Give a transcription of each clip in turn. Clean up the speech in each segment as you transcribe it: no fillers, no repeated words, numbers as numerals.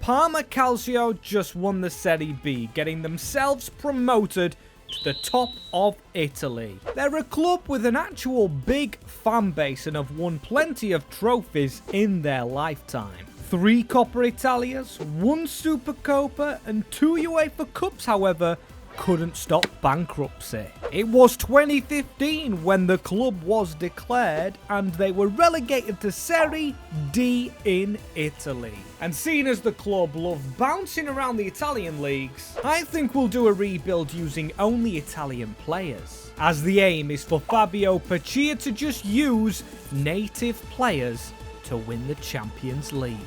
Parma Calcio just won the Serie B, getting themselves promoted to the top of Italy. They're a club with an actual big fan base and have won plenty of trophies in their lifetime. 3 Coppa Italias, 1 Supercoppa and 2 UEFA Cups, however, couldn't stop bankruptcy. It was 2015 when the club was declared and they were relegated to Serie D in Italy. And seeing as the club love bouncing around the Italian leagues, I think we'll do a rebuild using only Italian players, as the aim is for Fabio Pecchio to just use native players to win the Champions League.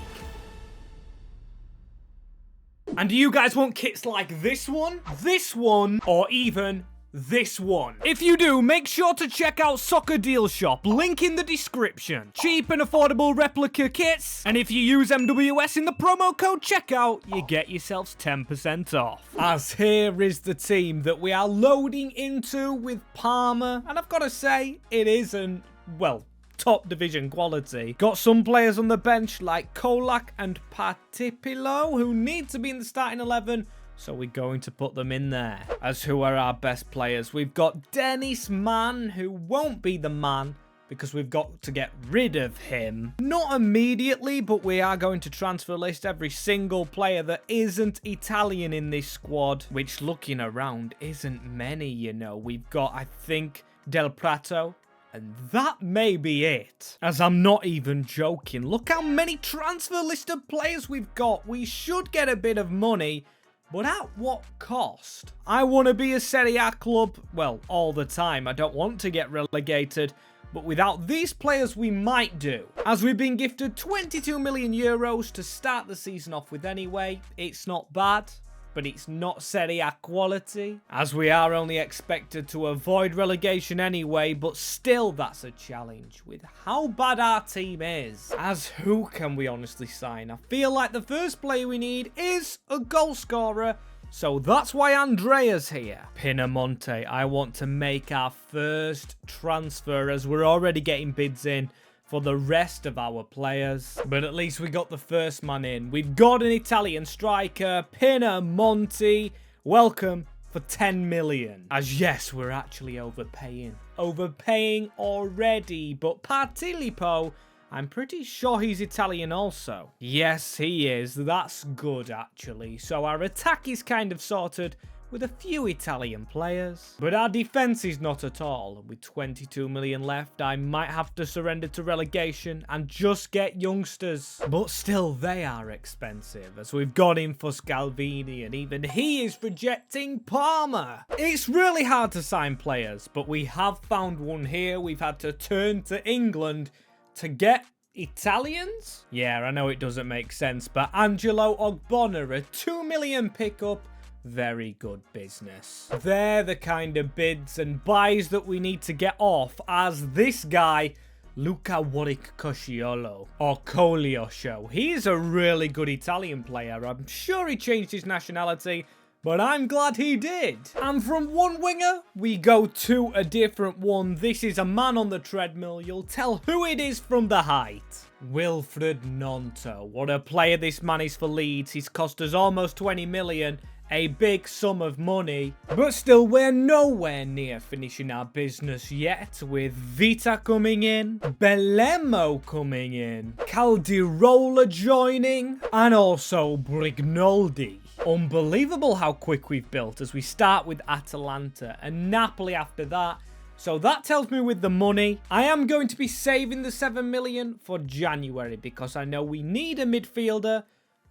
And do you guys want kits like this one, or even this one? If you do, make sure to check out Soccer Deal Shop, link in the description. Cheap and affordable replica kits, and if you use MWS in the promo code checkout, you get yourselves 10% off. As here is the team that we are loading into with Parma, and I've got to say, it isn't, well, top division quality. Got some players on the bench like Kolak and Patipilo who need to be in the starting 11, so we're going to put them in there. As who are our best players? We've got Dennis Mann, who won't be the man because we've got to get rid of him. Not immediately, but we are going to transfer list every single player that isn't Italian in this squad, which looking around isn't many, you know. We've got, I think, Del Prato, and that may be it. As I'm not even joking. Look how many transfer listed players we've got. We should get a bit of money, but at what cost? I want to be a Serie A club, well, all the time. I don't want to get relegated, but without these players we might do. As we've been gifted 22 million euros to start the season off with anyway. It's not bad, but it's not Serie A quality, as we are only expected to avoid relegation anyway, but still that's a challenge with how bad our team is. As who can we honestly sign? I feel like the first player we need is a goal scorer, so that's why Andrea's here. Pinamonte, I want to make our first transfer as we're already getting bids in for the rest of our players. But at least we got the first man in. We've got an Italian striker, Pinamonte. Welcome for 10 million. As yes, we're actually overpaying. Overpaying already. But Partilipo, I'm pretty sure he's Italian also. Yes, he is. That's good, actually. So our attack is kind of sorted with a few Italian players. But our defense is not at all. With 22 million left, I might have to surrender to relegation and just get youngsters. But still, they are expensive, as we've got in for Scalvini, and even he is rejecting Parma. It's really hard to sign players, but we have found one here. We've had to turn to England to get Italians? Yeah, I know it doesn't make sense, but Angelo Ogbonna, a 2 million pickup. Very good business. They're the kind of bids and buys that we need to get off, as this guy, Luca Warwick-Cosciolo, or Coliosho, he's a really good Italian player. I'm sure he changed his nationality, but I'm glad he did. And from one winger, we go to a different one. This is a man on the treadmill. You'll tell who it is from the height. Wilfred Gnonto. What a player this man is for Leeds. He's cost us almost 20 million. A big sum of money, but still we're nowhere near finishing our business yet, with Vita coming in, Belemo coming in, Caldirola joining, and also Brignoldi. Unbelievable how quick we've built, as we start with Atalanta and Napoli after that. So that tells me with the money, I am going to be saving the 7 million for January, because I know we need a midfielder,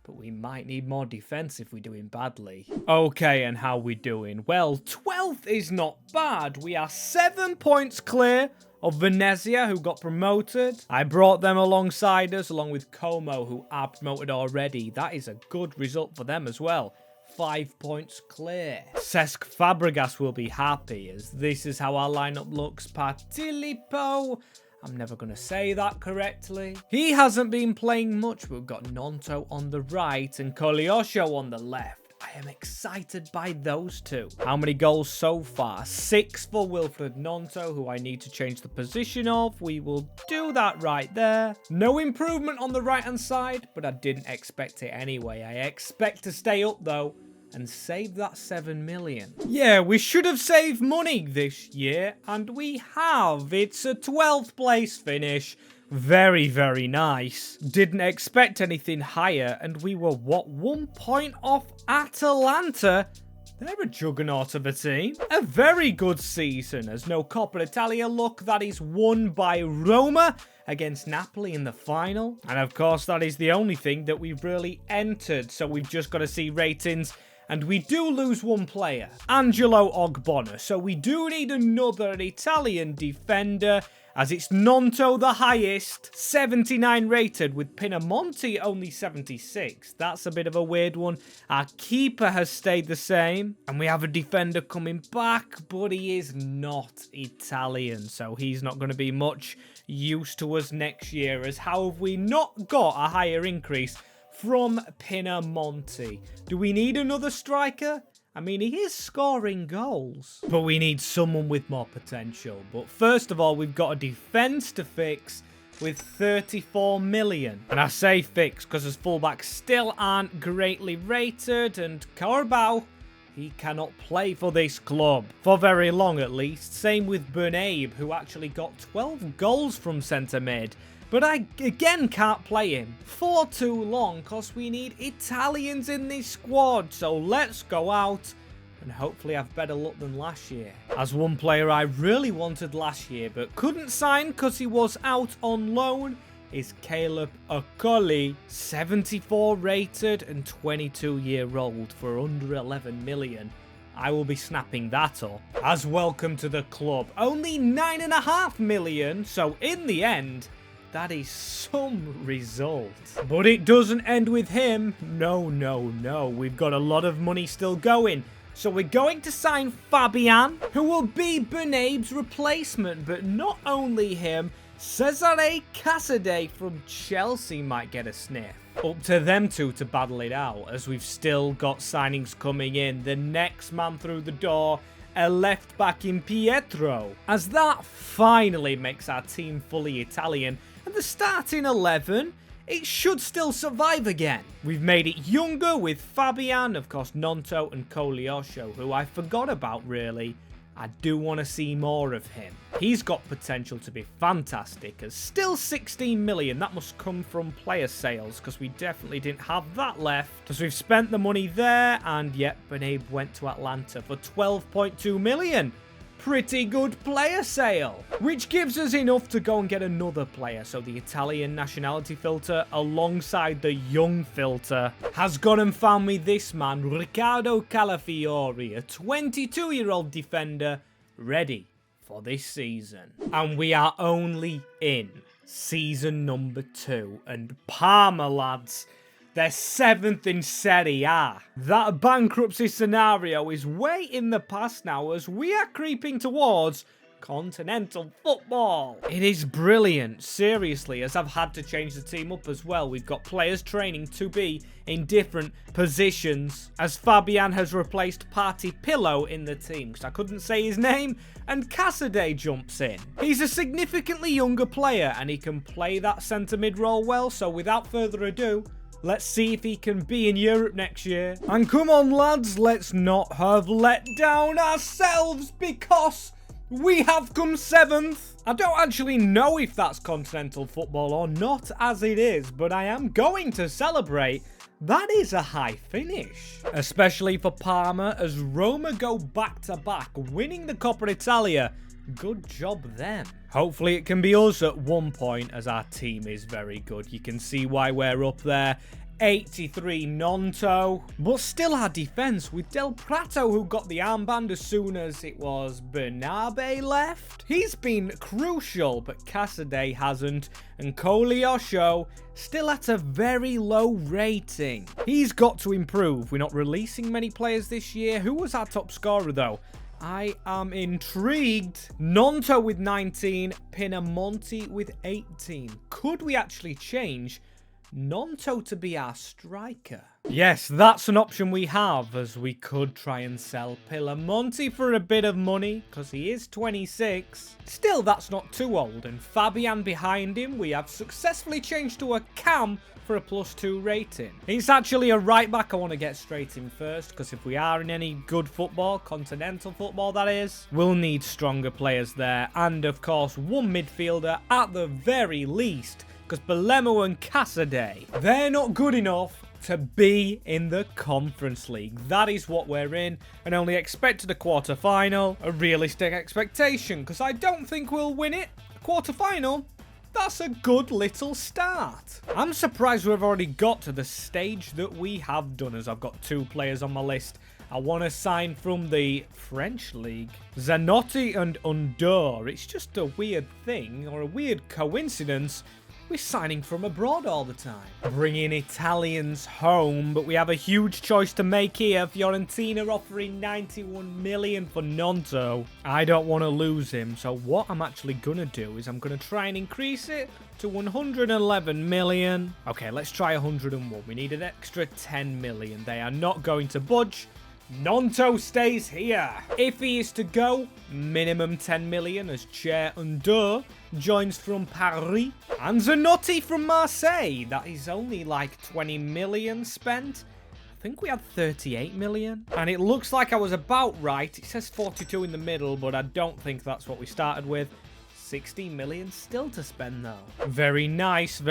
but we might need more defense if we're doing badly. Okay, and how we doing? Well, 12th is not bad. We are 7 points clear of Venezia, who got promoted. I brought them alongside us, along with Como, who are promoted already. That is a good result for them as well. 5 points clear. Cesc Fabregas will be happy, as this is how our lineup looks. Partilipo, I'm never going to say that correctly. He hasn't been playing much, but we've got Gnonto on the right and Coliosho on the left. I am excited by those two. How many goals so far? 6 for Wilfred Gnonto, who I need to change the position of. We will do that right there. No improvement on the right-hand side, but I didn't expect it anyway. I expect to stay up, though, and save that 7 million. Yeah, we should have saved money this year, and we have. It's a 12th place finish. Very, very nice. Didn't expect anything higher, and we were, what, 1 point off Atalanta? They're a juggernaut of a team. A very good season, as no Coppa Italia luck. That is won by Roma against Napoli in the final. And of course, that is the only thing that we've really entered, so we've just got to see ratings. And we do lose one player, Angelo Ogbonna, so we do need another Italian defender, as it's Gnonto the highest, 79 rated, with Pinamonti only 76. That's a bit of a weird one. Our keeper has stayed the same, and we have a defender coming back, but he is not Italian, so he's not going to be much use to us next year, as how have we not got a higher increase from Pinamonti? Do we need another striker? I mean, he is scoring goals, but we need someone with more potential. But first of all, we've got a defence to fix with 34 million. And I say fix because his fullbacks still aren't greatly rated, and Carabao, he cannot play for this club. For very long, at least. Same with Bernabe, who actually got 12 goals from centre mid. But I, again, can't play him for too long because we need Italians in this squad. So let's go out and hopefully have better luck than last year. As one player I really wanted last year but couldn't sign because he was out on loan is Caleb Okoli, 74 rated and 22-year-old for under 11 million. I will be snapping that up. As welcome to the club. Only 9.5 million, so in the end, that is some result. But it doesn't end with him. No, no, no. We've got a lot of money still going. So we're going to sign Fabian, who will be Bernabe's replacement. But not only him, Cesare Casade from Chelsea might get a sniff. Up to them two to battle it out, as we've still got signings coming in. The next man through the door, a left back in Pietro, as that finally makes our team fully Italian. And the starting 11, it should still survive again. We've made it younger with Fabian, of course, Gnonto and Goalazor, who I forgot about really. I do want to see more of him. He's got potential to be fantastic, as still 16 million. That must come from player sales, because we definitely didn't have that left. Because we've spent the money there, and yet Bernabe went to Atlanta for 12.2 million. Pretty good player sale, which gives us enough to go and get another player. So the Italian nationality filter alongside the young filter has gone and found me this man, Riccardo Calafiori, a 22-year-old defender ready for this season. And we are only in season number 2, and Parma, lads, they're 7th in Serie A. That bankruptcy scenario is way in the past now, as we are creeping towards continental football. It is brilliant, seriously, as I've had to change the team up as well. We've got players training to be in different positions, as Fabian has replaced Party Pillow in the team, because I couldn't say his name, and Casade jumps in. He's a significantly younger player, and he can play that centre mid role well, so without further ado, let's see if he can be in Europe next year. And come on, lads, let's not have let down ourselves, because we have come 7th. I don't actually know if that's continental football or not, as it is, but I am going to celebrate. That is a high finish, especially for Parma, as Roma go back-to-back, winning the Coppa Italia. Good job them. Hopefully it can be us at one point, as our team is very good. You can see why we're up there. 83 Gnonto, but still our defense with Del Prato, who got the armband as soon as it was Bernabe left. He's been crucial, but Casade hasn't, and Goalazor still at a very low rating. He's got to improve. We're not releasing many players this year. Who was our top scorer though? I am intrigued. Gnonto with 19, Pinamonti with 18. Could we actually change Gnonto to be our striker? Yes, that's an option we have, as we could try and sell Pilamonti for a bit of money, because he is 26. Still, that's not too old, and Fabian behind him, we have successfully changed to a cam for a +2 rating. It's actually a right back I want to get straight in first, because if we are in any good football, continental football that is, we'll need stronger players there, and of course one midfielder at the very least, because Belemo and Casadei, they're not good enough to be in the Conference League. That is what we're in, and only expected a quarter-final, a realistic expectation, because I don't think we'll win it. Quarter-final? That's a good little start. I'm surprised we've already got to the stage that we have done, as I've got 2 players on my list I want to sign from the French league. Zanotti and Undor. It's just a weird thing, or a weird coincidence. We're signing from abroad all the time. Bringing Italians home, but we have a huge choice to make here. Fiorentina offering 91 million for Nonto. I don't want to lose him, so what I'm actually going to do is I'm going to try and increase it to 111 million. Okay, let's try 101. We need an extra 10 million. They are not going to budge. Nonto stays here. If he is to go, minimum 10 million as Chair Undor joins from Paris. And Zanotti from Marseille. That is only like 20 million spent. I think we had 38 million. And it looks like I was about right. It says 42 in the middle, but I don't think that's what we started with. 60 million still to spend though. Very nice,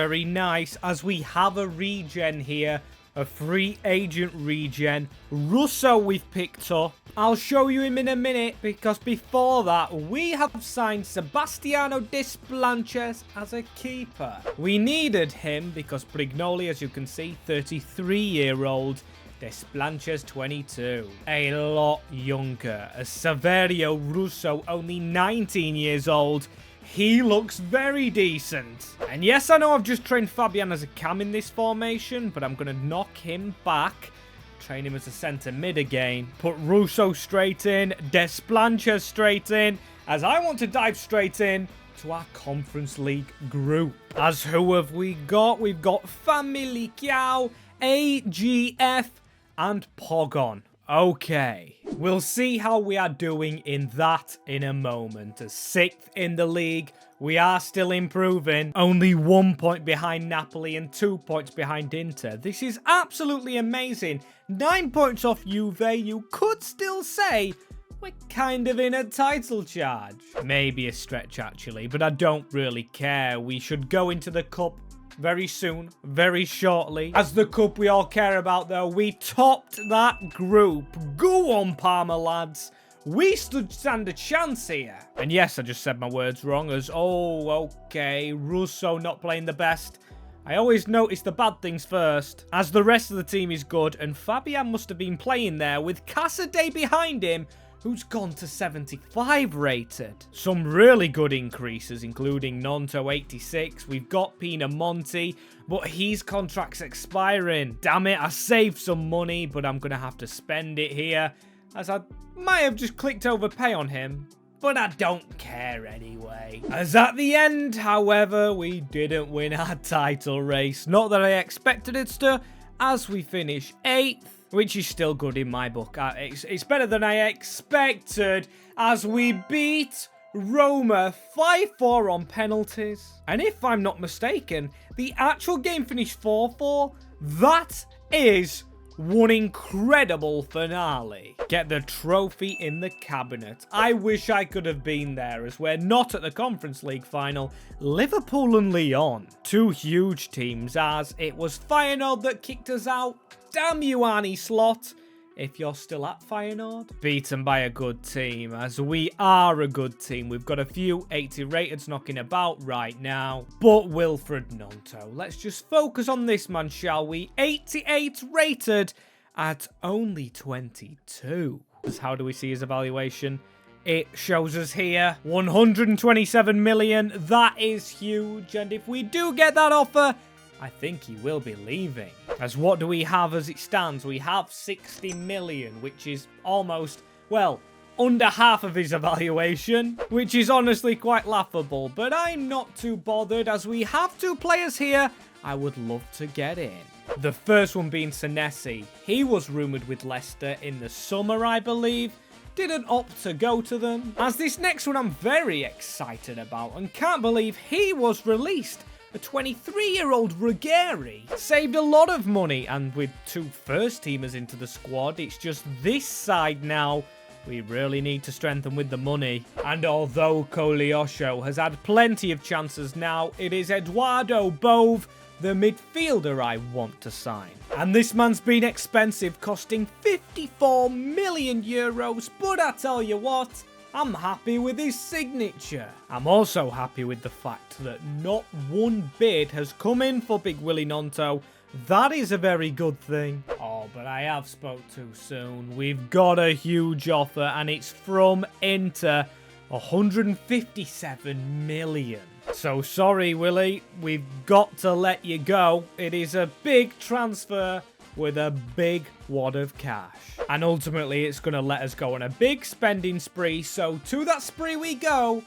as we have a regen here. A free agent regen. Russo we've picked up. I'll show you him in a minute, because before that, we have signed Sebastiano Desplanches as a keeper. We needed him because Brignoli, as you can see, 33-year-old. Desplanches, 22. A lot younger. As Saverio Russo, only 19 years old. He looks very decent. And yes, I know I've just trained Fabian as a cam in this formation, but I'm going to knock him back. Train him as a centre mid again. Put Russo straight in. Desplanches straight in. As I want to dive straight in to our Conference League group. As who have we got? We've got Famalicão, AGF, and Pogon. Okay, we'll see how we are doing in that in a moment. As 6th in the league, we are still improving. Only 1 point behind Napoli and 2 points behind Inter. This is absolutely amazing. 9 points off Juve. You could still say we're kind of in a title charge. Maybe a stretch actually, but I don't really care. We should go into the cup very soon, very shortly. As the cup we all care about though, we topped that group. Go on, Parma lads. We stand a chance here. And yes, I just said my words wrong as, oh, okay, Russo not playing the best. I always notice the bad things first. As the rest of the team is good, and Fabian must have been playing there with Casadei behind him, who's gone to 75 rated. Some really good increases, including Nonto 86. We've got Pinamonti, but his contract's expiring. Damn it, I saved some money, but I'm going to have to spend it here, as I might have just clicked overpay on him, but I don't care anyway. As at the end, however, we didn't win our title race. Not that I expected it to, as we finish 8th. Which is still good in my book. It's better than I expected, as we beat Roma 5-4 on penalties. And if I'm not mistaken, the actual game finished 4-4. That is one incredible finale. Get the trophy in the cabinet. I wish I could have been there, as we're not at the Conference League final. Liverpool and Lyon, 2 huge teams, as it was Feyenoord that kicked us out. Damn you, Arnie Slot, if you're still at Feyenoord. Beaten by a good team, as we are a good team. We've got a few 80 rateds knocking about right now. But Wilfred Nonto, let's just focus on this man, shall we? 88 rated at only 22. How do we see his evaluation? It shows us here 127 million. That is huge. And if we do get that offer, I think he will be leaving. As what do we have as it stands? We have 60 million, which is almost, well, under half of his evaluation, which is honestly quite laughable. But I'm not too bothered, as we have 2 players here I would love to get in. The first one being Senesi. He was rumoured with Leicester in the summer, I believe. Didn't opt to go to them. As this next one I'm very excited about and can't believe he was released. A 23-year-old Ruggeri saved a lot of money, and with 2 first-teamers into the squad, it's just this side now. We really need to strengthen with the money. And although Goalazor has had plenty of chances now, it is Eduardo Bove, the midfielder, I want to sign. And this man's been expensive, costing 54 million euros, but I tell you what, I'm happy with his signature. I'm also happy with the fact that not one bid has come in for Big Willie Gnonto. That is a very good thing. Oh, but I have spoke too soon. We've got a huge offer, and it's from Inter. 157 million. So sorry, Willie. We've got to let you go. It is a big transfer with a big wad of cash. And ultimately, it's going to let us go on a big spending spree. So to that spree we go.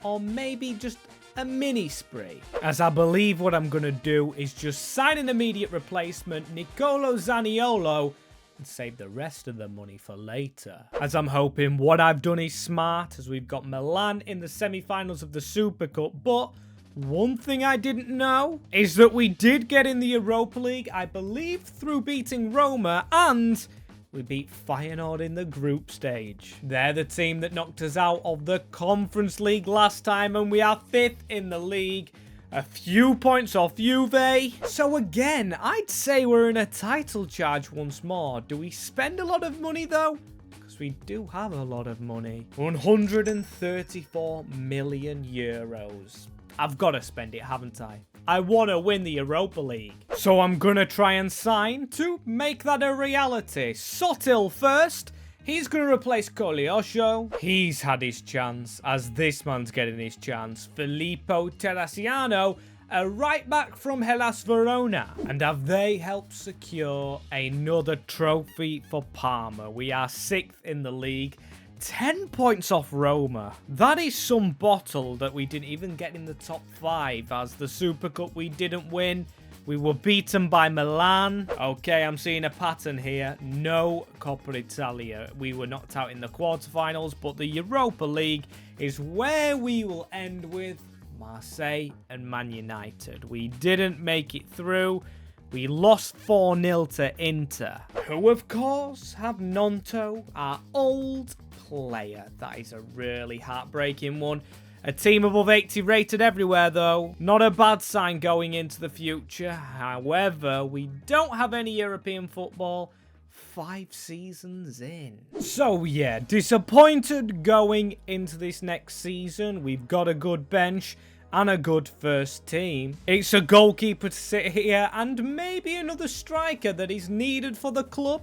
Or maybe just a mini spree. As I believe what I'm going to do is just sign an immediate replacement, Nicolo Zaniolo, and save the rest of the money for later. As I'm hoping what I've done is smart, as we've got Milan in the semi-finals of the Super Cup, but one thing I didn't know is that we did get in the Europa League, I believe through beating Roma, and we beat Feyenoord in the group stage. They're the team that knocked us out of the Conference League last time, and we are 5th in the league. A few points off Juve. So again, I'd say we're in a title charge once more. Do we spend a lot of money though? Because we do have a lot of money. 134 million euros. I've got to spend it, haven't I? I want to win the Europa League. So I'm going to try and sign to make that a reality. Sotil first. He's going to replace Goalazor. He's had his chance, as this man's getting his chance. Filippo Terracciano, a right back from Hellas Verona. And have they helped secure another trophy for Parma? We are 6th in the league. 10 points off Roma. That is some bottle that we didn't even get in the top 5, as the Super Cup we didn't win. We were beaten by Milan. Okay, I'm seeing a pattern here. No Coppa Italia. We were knocked out in the quarterfinals, but the Europa League is where we will end with Marseille and Man United. We didn't make it through. We lost 4-0 to Inter, who of course have Gnonto, our old player. That is a really heartbreaking one. A team above 80 rated everywhere though. Not a bad sign going into the future. However, we don't have any European football 5 seasons in. So yeah, disappointed going into this next season. We've got a good bench and a good first team. It's a goalkeeper to sit here and maybe another striker that is needed for the club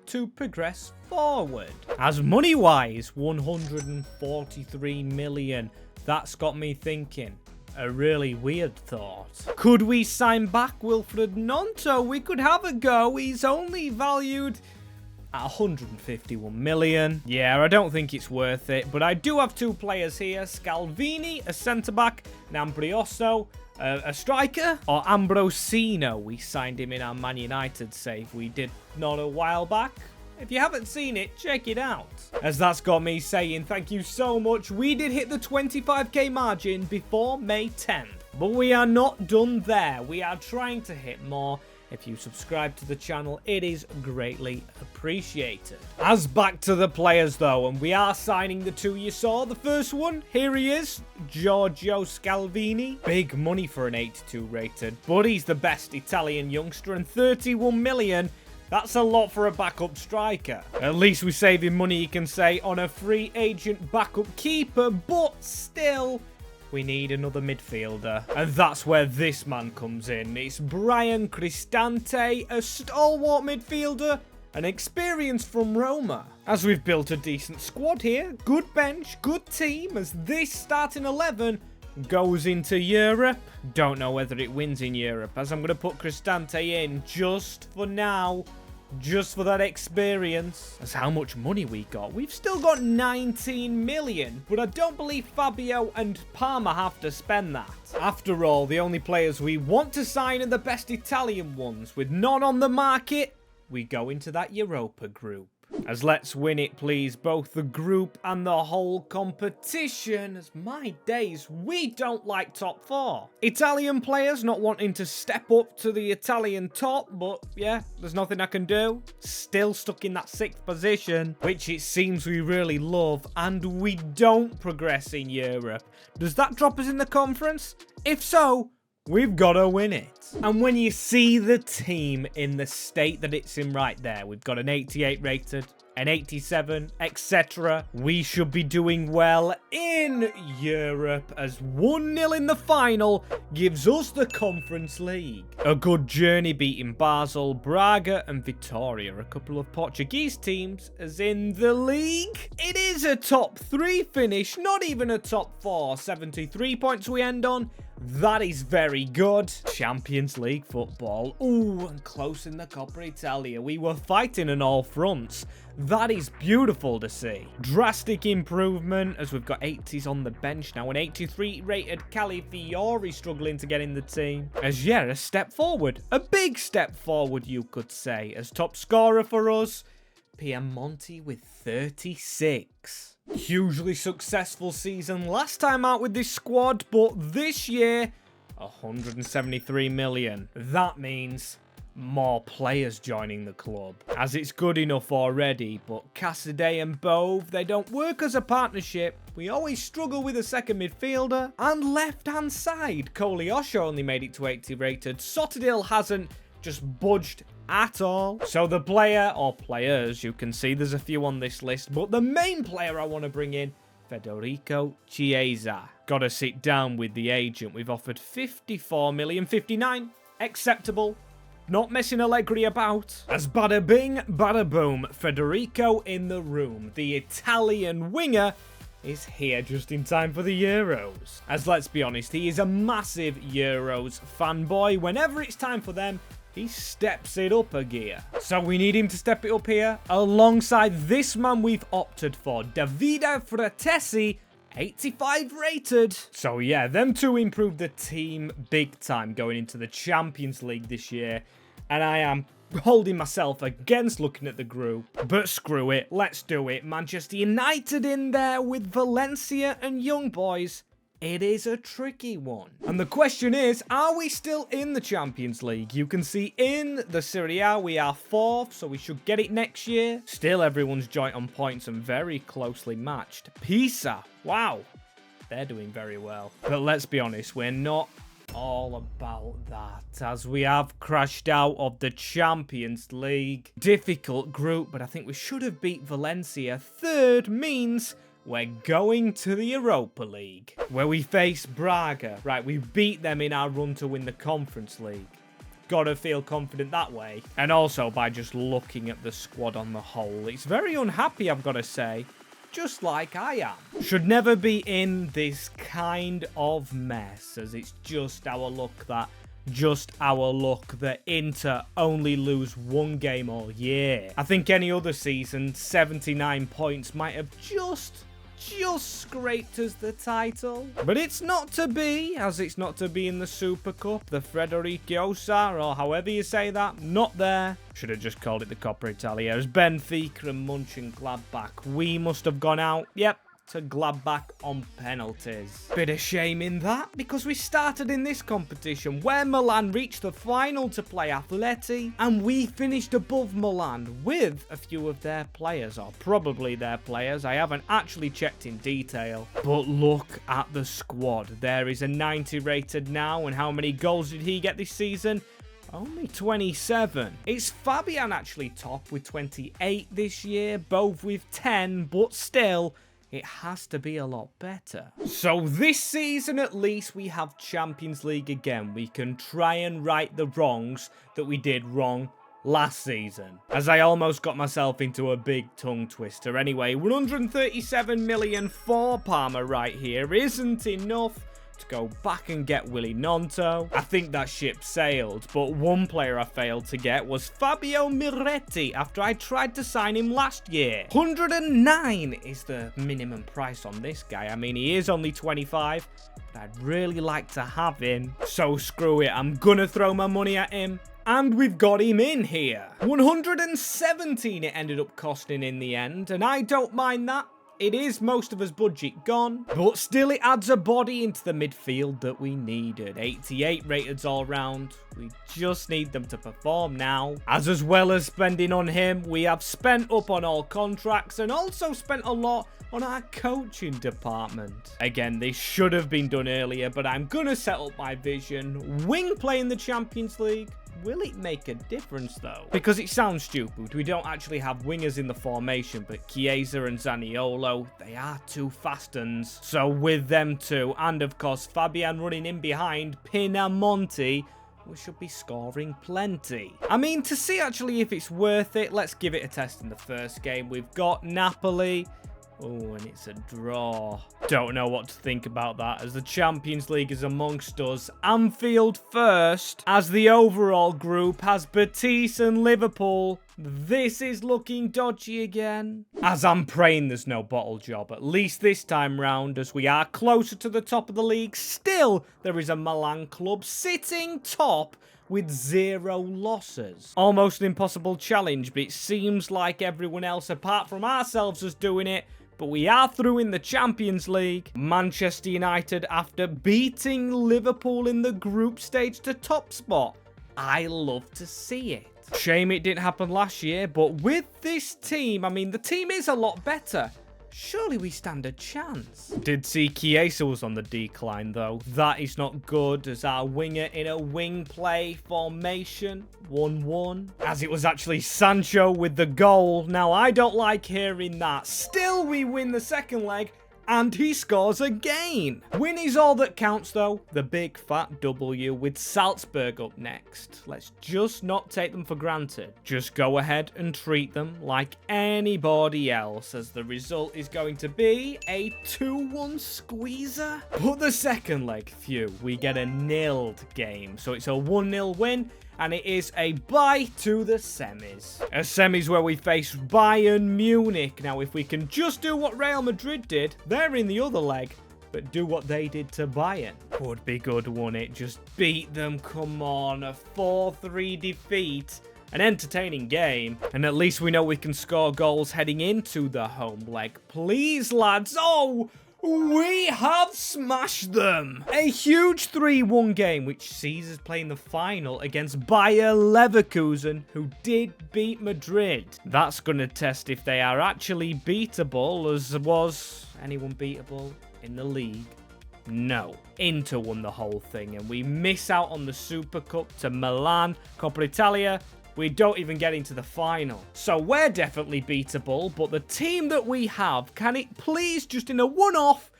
to progress forward. As money-wise, 143 million. That's got me thinking. A really weird thought. Could we sign back Wilfried Gnonto? We could have a go. He's only valued at 151 million. Yeah, I don't think it's worth it. But I do have 2 players here. Scalvini, a centre-back, and Ambrioso, a striker. Or Ambrosino. We signed him in our Man United save we did not a while back. If you haven't seen it, check it out. As that's got me saying thank you so much. We did hit the 25k margin before May 10th. But we are not done there. We are trying to hit more. If you subscribe to the channel, it is greatly appreciated. As back to the players though, and we are signing the 2 you saw. The first one, here he is, Giorgio Scalvini. Big money for an 82 rated, but he's the best Italian youngster, and 31 million. That's a lot for a backup striker. At least we're saving money, you can say, on a free agent backup keeper, but still, we need another midfielder. And that's where this man comes in. It's Brian Cristante, a stalwart midfielder, an experience from Roma. As we've built a decent squad here, good bench, good team, as this starting 11 goes into Europe. Don't know whether it wins in Europe, as I'm going to put Cristante in just for now. just for that experience. That's how much money we got. We've still got 19 million, but I don't believe Fabio and Parma have to spend that. After all, the only players we want to sign are the best Italian ones. With none on the market, we go into that Europa group. As let's win it, please, both the group and the whole competition. As my days, we don't like top 4. Italian players not wanting to step up to the Italian top, but yeah, there's nothing I can do. Still stuck in that 6th position, which it seems we really love, and we don't progress in Europe. Does that drop us in the conference? If so, we've got to win it. And when you see the team in the state that it's in right there, we've got an 88 rated, an 87, etc. We should be doing well in Europe, as 1-0 in the final gives us the Conference League. A good journey beating Basel, Braga and Vitória, a couple of Portuguese teams, as in the league. It is a top 3 finish, not even a top 4. 73 points we end on. That is very good. Champions League football. Ooh, and close in the Coppa Italia. We were fighting on all fronts. That is beautiful to see. Drastic improvement, as we've got 80s on the bench now. An 83 rated Calafiori struggling to get in the team. As yeah, a step forward. A big step forward, you could say. As top scorer for us, Piemonte with 36. Hugely successful season last time out with this squad, but this year, 173 million. That means more players joining the club, as it's good enough already, but Cassidy and Bove, they don't work as a partnership. We always struggle with a second midfielder. And left-hand side, Goalazor only made it to 80 rated. Sotadil hasn't just budged at all. So the player, or players, you can see there's a few on this list, but the main player I want to bring in, Federico Chiesa. Gotta sit down with the agent. We've offered 54 million, 59, acceptable. Not messing Allegri about. As bada bing, bada boom, Federico in the room. The Italian winger is here just in time for the Euros. As let's be honest, he is a massive Euros fanboy. Whenever it's time for them, he steps it up a gear. So we need him to step it up here, alongside this man we've opted for, Davide Fratesi, 85 rated. So yeah, them two improved the team big time going into the Champions League this year. And I am holding myself against looking at the group. But screw it, let's do it. Manchester United in there with Valencia and Young Boys. It is a tricky one. And the question is, are we still in the Champions League? You can see in the Serie A we are 4th, so we should get it next year. Still everyone's joint on points and very closely matched. Pisa, wow, they're doing very well. But let's be honest, we're not all about that, as we have crashed out of the Champions League. Difficult group, but I think we should have beat Valencia. 3rd means we're going to the Europa League, where we face Braga. Right, we beat them in our run to win the Conference League. Gotta feel confident that way. And also by just looking at the squad on the whole. It's very unhappy, I've got to say. Just like I am. Should never be in this kind of mess, as it's just our luck that Inter only lose 1 game all year. I think any other season, 79 points might have just scraped us the title. But it's not to be, as it's not to be in the Super Cup. The Fredericosa, or however you say that, not there. Should have just called it the Coppa Italia. As Benfica and Mönchengladbach, we must have gone out. Yep. To Gladbach on penalties. Bit of shame in that, because we started in this competition where Milan reached the final to play Atleti, and we finished above Milan with a few of their players, or probably their players. I haven't actually checked in detail, but look at the squad. There is a 90 rated now, and how many goals did he get this season? Only 27. It's Fabian actually top with 28 this year, both with 10, but still, it has to be a lot better. So this season at least we have Champions League again. We can try and right the wrongs that we did wrong last season. As I almost got myself into a big tongue twister. Anyway, 137 million for Parma right here isn't enough to go back and get Willy Nonto. I think that ship sailed, but one player I failed to get was Fabio Miretti after I tried to sign him last year. 109 is the minimum price on this guy. I mean, he is only 25, but I'd really like to have him. So screw it, I'm gonna throw my money at him. And we've got him in here. 117 it ended up costing in the end, and I don't mind that. It is most of his budget gone, but still it adds a body into the midfield that we needed. 88 rated all round. We just need them to perform now. As well as spending on him, we have spent up on all contracts and also spent a lot on our coaching department. Again, this should have been done earlier, but I'm gonna set up my vision. Wing play in the Champions League. Will it make a difference, though? Because it sounds stupid. We don't actually have wingers in the formation, but Chiesa and Zaniolo, they are two fast uns. So with them two, and of course Fabian running in behind, Pinamonti, we should be scoring plenty. I mean, to see actually if it's worth it, let's give it a test in the first game. We've got Napoli. Oh, and it's a draw. Don't know what to think about that, as the Champions League is amongst us. Anfield first, as the overall group has Betis and Liverpool. This is looking dodgy again. As I'm praying there's no bottle job, at least this time round, as we are closer to the top of the league. Still, there is a Milan club sitting top with 0 losses. Almost an impossible challenge, but it seems like everyone else apart from ourselves is doing it. But we are through in the Champions League. Manchester United, after beating Liverpool in the group stage to top spot. I love to see it. Shame it didn't happen last year, but with this team, I mean, the team is a lot better. Surely we stand a chance. Did see Chiesa was on the decline, though. That is not good, as our winger in a wing play formation. 1-1. As it was actually Sancho with the goal. Now, I don't like hearing that. Still, we win the second leg. And he scores again. Win is all that counts, though. The big fat W with Salzburg up next. Let's just not take them for granted. Just go ahead and treat them like anybody else, as the result is going to be a 2-1 squeezer. But the second leg, phew, we get a nilled game. So it's a 1-0 win. And it is a bye to the semis. A semis where we face Bayern Munich. Now, if we can just do what Real Madrid did, they're in the other leg, but do what they did to Bayern. Would be good, wouldn't it? Just beat them, come on. A 4-3 defeat. An entertaining game. And at least we know we can score goals heading into the home leg. Please, lads. Oh! We have smashed them! A huge 3-1 game, which sees us playing the final against Bayer Leverkusen, who did beat Madrid. That's going to test if they are actually beatable, as was anyone beatable in the league? No. Inter won the whole thing, and we miss out on the Super Cup to Milan, Coppa Italia. We don't even get into the final. So we're definitely beatable, but the team that we have, can it please just in a one-off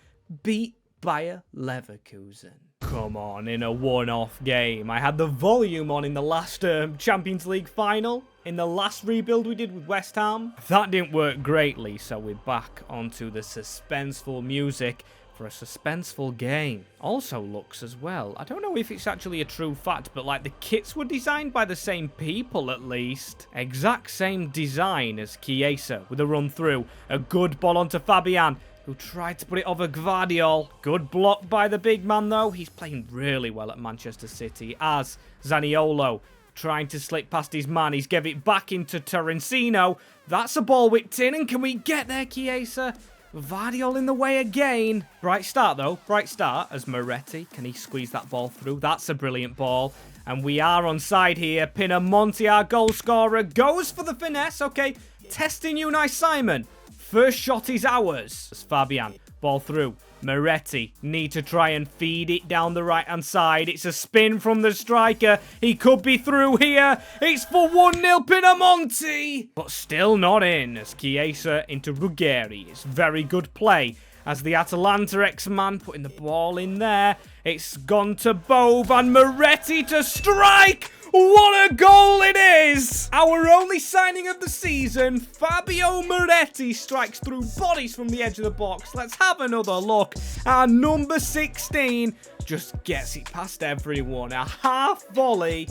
beat Bayer Leverkusen? Come on, in a one-off game. I had the volume on in the last Champions League final, in the last rebuild we did with West Ham. That didn't work greatly, so we're back onto the suspenseful music for a suspenseful game. Also looks as well. I don't know if it's actually a true fact, but like the kits were designed by the same people at least. Exact same design as Chiesa with a run through. A good ball onto Fabian, who tried to put it over Gvardiol. Good block by the big man though. He's playing really well at Manchester City, as Zaniolo trying to slip past his man. He's gave it back into Torrencino. That's a ball whipped in, and can we get there, Chiesa? Gvardiol in the way again. Bright start, though. Bright start as Moretti. Can he squeeze that ball through? That's a brilliant ball. And we are on side here. Pinamonti, our goal scorer, goes for the finesse. Okay, testing Unai Simon. First shot is ours. As Fabian, ball through. Moretti need to try and feed it down the right-hand side. It's a spin from the striker. He could be through here. It's for 1-0 Pinamonti. But still not in, as Chiesa into Ruggeri. It's very good play as the Atalanta ex-man putting the ball in there. It's gone to Bove and Moretti to strike. What a goal it is! Our only signing of the season, Fabio Moretti strikes through bodies from the edge of the box. Let's have another look. Our number 16 just gets it past everyone. A half volley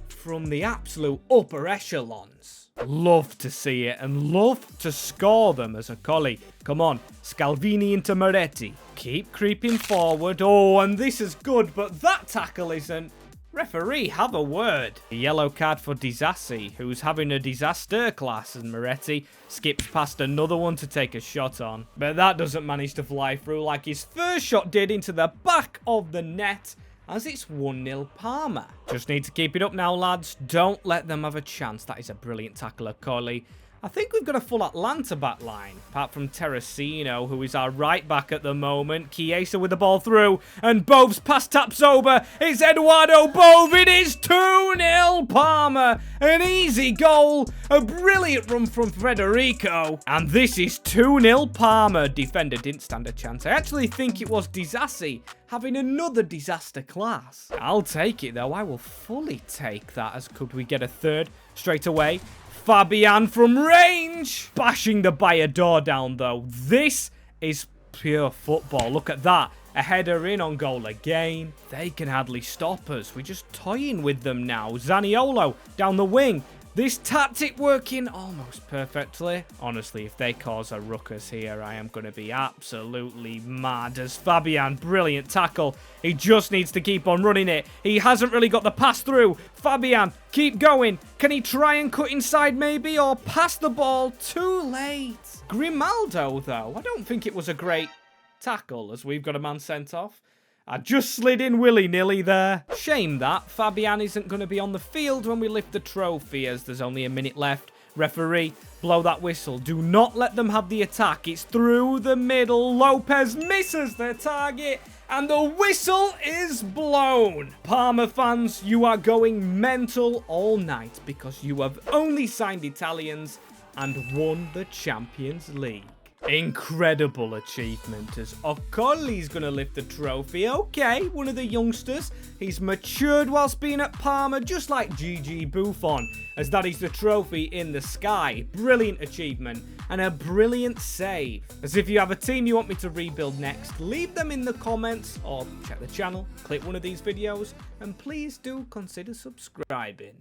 from the absolute upper echelons. Love to see it and love to score them as a collie. Come on, Scalvini into Moretti. Keep creeping forward. Oh, and this is good, but that tackle isn't. Referee, have a word. A yellow card for Disassi, who's having a disaster class, and Moretti skips past another one to take a shot on. But that doesn't manage to fly through like his first shot did into the back of the net, as it's 1-0 Parma. Just need to keep it up now, lads. Don't let them have a chance. That is a brilliant tackler, Coley. I think we've got a full Atlanta back line, apart from Terracino, who is our right back at the moment. Chiesa with the ball through, and Bove's pass taps over. It's Eduardo Bove. It is 2-0 Parma. An easy goal. A brilliant run from Federico. And this is 2-0 Parma. Defender didn't stand a chance. I actually think it was Disassi having another disaster class. I'll take it, though. I will fully take that. As could we get a third straight away? Fabian from range. Bashing the Bayer door down, though. This is pure football. Look at that. A header in on goal again. They can hardly stop us. We're just toying with them now. Zaniolo down the wing. This tactic working almost perfectly. Honestly, if they cause a ruckus here, I am going to be absolutely mad. As Fabian, brilliant tackle. He just needs to keep on running it. He hasn't really got the pass through. Fabian, keep going. Can he try and cut inside maybe, or pass the ball? Too late. Grimaldo, though, I don't think it was a great tackle, as we've got a man sent off. I just slid in willy-nilly there. Shame that Fabian isn't going to be on the field when we lift the trophy, as there's only a minute left. Referee, blow that whistle. Do not let them have the attack. It's through the middle. Lopez misses their target, and the whistle is blown. Parma fans, you are going mental all night because you have only signed Italians and won the Champions League. Incredible achievement, as Occoli's going to lift the trophy. Okay, one of the youngsters. He's matured whilst being at Parma, just like Gigi Buffon, as that is the trophy in the sky. Brilliant achievement and a brilliant save. As if you have a team you want me to rebuild next, leave them in the comments or check the channel, click one of these videos, and please do consider subscribing.